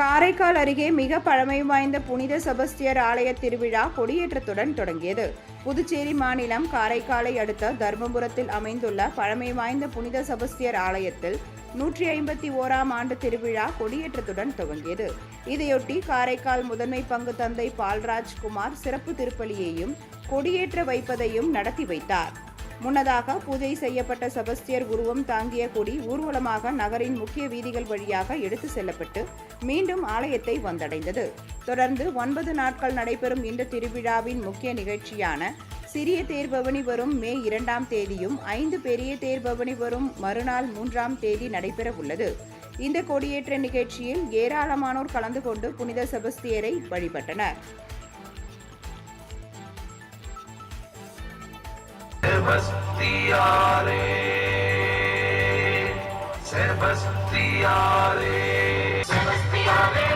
காரைக்கால் அருகே மிக பழமை வாய்ந்த புனித செபஸ்தியர் ஆலய திருவிழா கொடியேற்றத்துடன் தொடங்கியது. புதுச்சேரி மாநிலம் காரைக்காலை அடுத்த தர்மபுரத்தில் அமைந்துள்ள பழமை வாய்ந்த புனித செபஸ்தியர் ஆலயத்தில் 151ஆம் ஆண்டு திருவிழா கொடியேற்றத்துடன் துவங்கியது. இதையொட்டி காரைக்கால் முதன்மை பங்கு தந்தை பால்ராஜ் குமார் சிறப்பு திருப்பலியையும் கொடியேற்ற வைப்பதையும் நடத்தி வைத்தார். முன்னதாக பூஜை செய்யப்பட்ட செபஸ்தியர் உருவம் தாங்கிய கொடி ஊர்வலமாக நகரின் முக்கிய வீதிகள் வழியாக எடுத்து செல்லப்பட்டு மீண்டும் ஆலயத்தை வந்தடைந்தது. தொடர்ந்து 9 நாட்கள் நடைபெறும் இந்த திருவிழாவின் முக்கிய நிகழ்ச்சியான சிறிய தேர்பவனி வரும் மே 2ஆம் தேதியும் 5 பெரிய தேர்பவனி வரும் மறுநாள் 3ஆம் தேதி நடைபெற உள்ளது. இந்த கொடியேற்ற நிகழ்ச்சியில் ஏராளமானோர் கலந்து கொண்டு புனித செபஸ்தியரை வழிபட்டனர். Sebastiare, Sebastiare, Sebastiare,